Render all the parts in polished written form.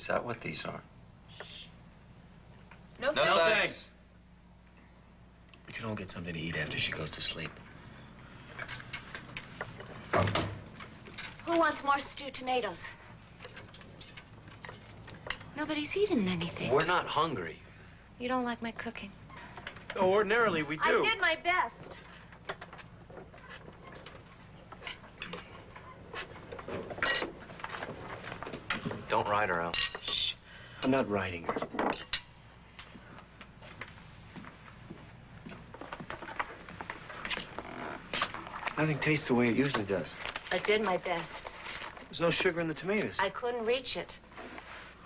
Is that what these are? No, no thanks. We can all get something to eat after she goes to sleep. Who wants more stewed tomatoes? Nobody's eaten anything. We're not hungry. You don't like my cooking? Oh, ordinarily we do. I did my best. Don't ride her out. Shh. I'm not riding her. Nothing tastes the way it usually does. I did my best. There's no sugar in the tomatoes. I couldn't reach it.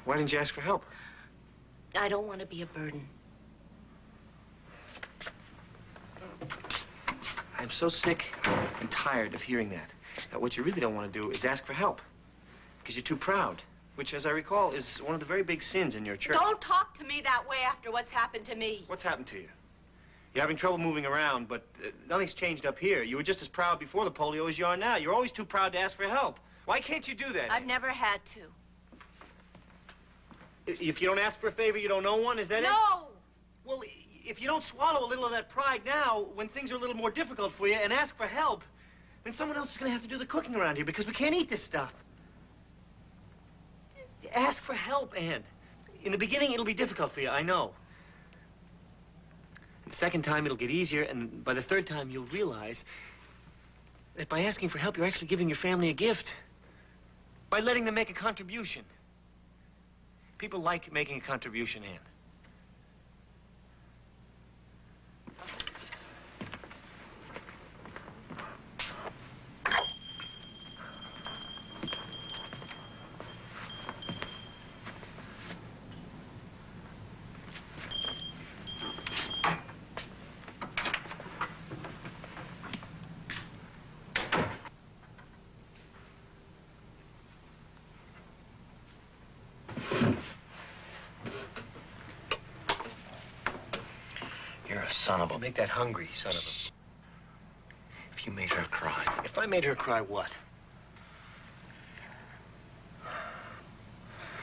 Why didn't you ask for help? I don't want to be a burden. I'm so sick and tired of hearing that. Now, what you really don't want to do is ask for help. Because you're too proud. Which, as I recall, is one of the very big sins in your church. Don't talk to me that way after what's happened to me. What's happened to you? You're having trouble moving around, but nothing's changed up here. You were just as proud before the polio as you are now. You're always too proud to ask for help. Why can't you do that? I've never had to. If you don't ask for a favor, you don't know one? Is that it? No! Well, if you don't swallow a little of that pride now, when things are a little more difficult for you, and ask for help, then someone else is going to have to do the cooking around here because we can't eat this stuff. Ask for help, Ann. In the beginning, it'll be difficult for you, I know. The second time, it'll get easier, and by the third time, you'll realize that by asking for help, you're actually giving your family a gift. By letting them make a contribution. People like making a contribution, Ann. Son of a... Make that hungry, son of a... If you made her cry. If I made her cry, what?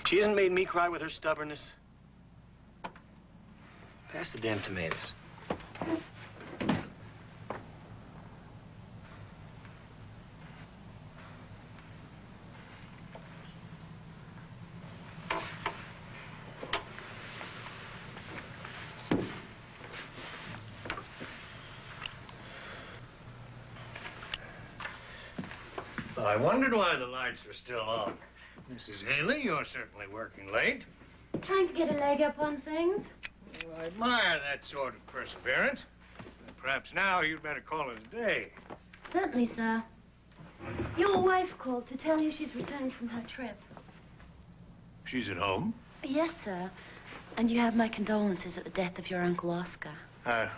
She hasn't made me cry with her stubbornness. Pass the damn tomatoes. I wondered why the lights were still on. Mrs. Haley, you're certainly working late. Trying to get a leg up on things. Well, I admire that sort of perseverance. Perhaps now you'd better call it a day. Certainly, sir. Your wife called to tell you she's returned from her trip. She's at home? Yes, sir. And you have my condolences at the death of your Uncle Oscar.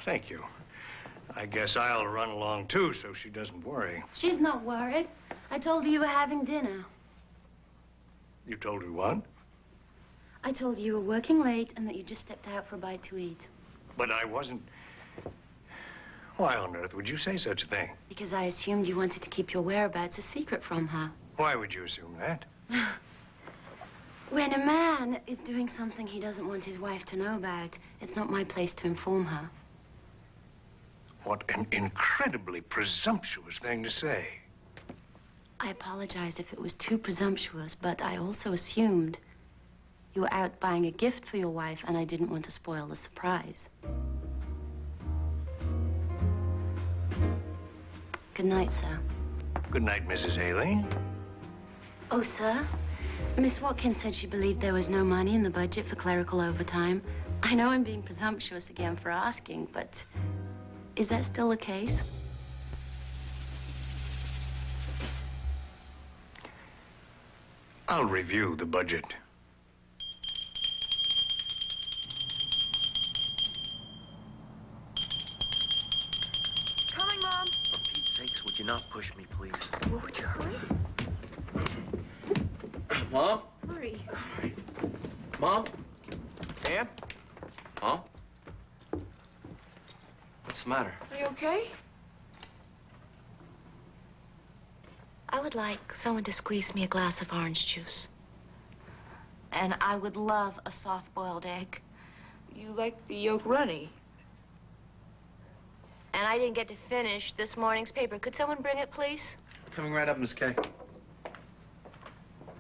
Thank you. I guess I'll run along, too, so she doesn't worry. She's not worried. I told her you were having dinner. You told her what? I told you you were working late and that you just stepped out for a bite to eat. But I wasn't... Why on earth would you say such a thing? Because I assumed you wanted to keep your whereabouts a secret from her. Why would you assume that? When a man is doing something he doesn't want his wife to know about, it's not my place to inform her. What an incredibly presumptuous thing to say. I apologize if it was too presumptuous, but I also assumed you were out buying a gift for your wife, and I didn't want to spoil the surprise. Good night, sir. Good night, Mrs. Haley. Oh, sir? Miss Watkins said she believed there was no money in the budget for clerical overtime. I know I'm being presumptuous again for asking, but is that still the case? I'll review the budget. Coming, Mom. For Pete's sakes, would you not push me, please? Well, would you hurry? Mom? Hurry. Mom? Ann? Huh? What's the matter? Are you okay? I would like someone to squeeze me a glass of orange juice. And I would love a soft-boiled egg. You like the yolk runny. And I didn't get to finish this morning's paper. Could someone bring it, please? Coming right up, Miss Kay.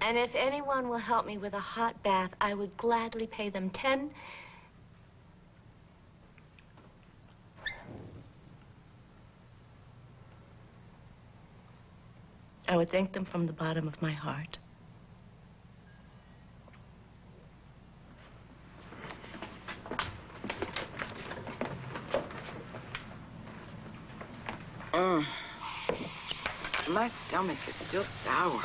And if anyone will help me with a hot bath, I would gladly pay them 10. I would thank them from the bottom of my heart. My stomach is still sour.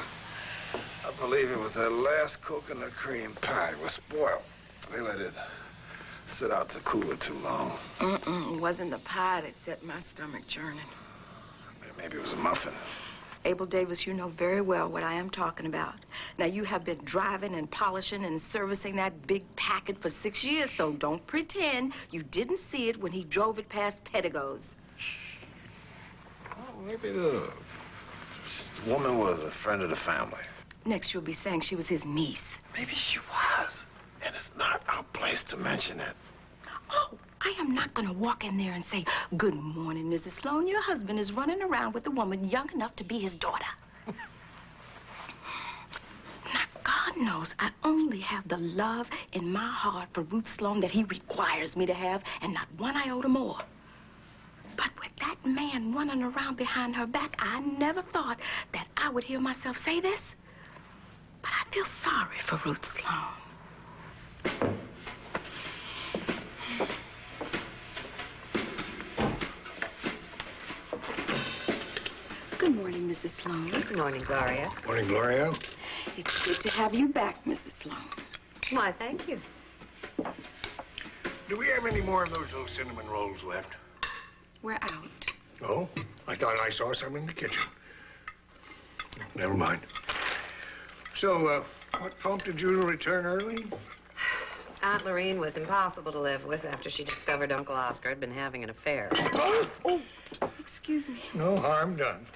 I believe it was that last coconut cream pie was spoiled. They let it sit out to cool it too long. It wasn't the pie that set my stomach churning. Maybe it was a muffin. Abel Davis, you know very well what I am talking about. Now, you have been driving and polishing and servicing that big packet for 6 years, so don't pretend you didn't see it when he drove it past Pettigo's. Well, maybe the woman was a friend of the family. Next, you'll be saying she was his niece. Maybe she was, and it's not our place to mention it. Oh, I am not going to walk in there and say, "Good morning, Mrs. Sloan. Your husband is running around with a woman young enough to be his daughter." Now, God knows I only have the love in my heart for Ruth Sloan that he requires me to have, and not one iota more. But with that man running around behind her back, I never thought that I would hear myself say this. But I feel sorry for Ruth Sloan. Good morning, Mrs. Sloan. Good morning, Gloria. Morning, Gloria. It's good to have you back, Mrs. Sloan. Why, thank you. Do we have any more of those little cinnamon rolls left? We're out. Oh, I thought I saw some in the kitchen. Never mind. So, what prompted you to return early? Aunt Lorene was impossible to live with after she discovered Uncle Oscar had been having an affair. Oh, excuse me. No harm done.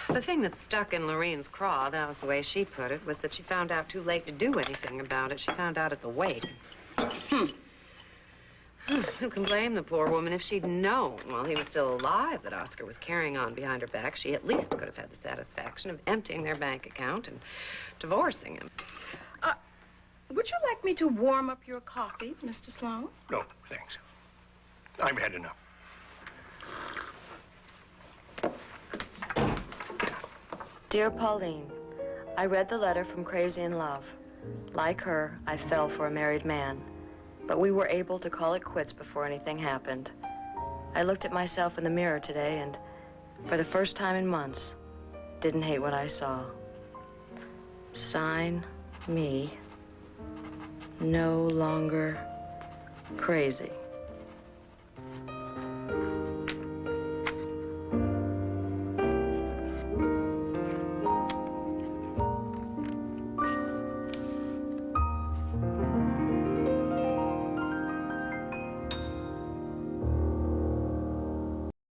The thing that stuck in Lorene's craw, that was the way she put it, was that she found out too late to do anything about it. She found out at the wake. Who can blame the poor woman? If she'd known while he was still alive that Oscar was carrying on behind her back, she at least could have had the satisfaction of emptying their bank account and divorcing him. Would you like me to warm up your coffee, Mr. Sloan? No, thanks. I've had enough. Dear Pauline, I read the letter from Crazy in Love. Like her, I fell for a married man. But we were able to call it quits before anything happened. I looked at myself in the mirror today and, for the first time in months, didn't hate what I saw. Sign me, no longer crazy.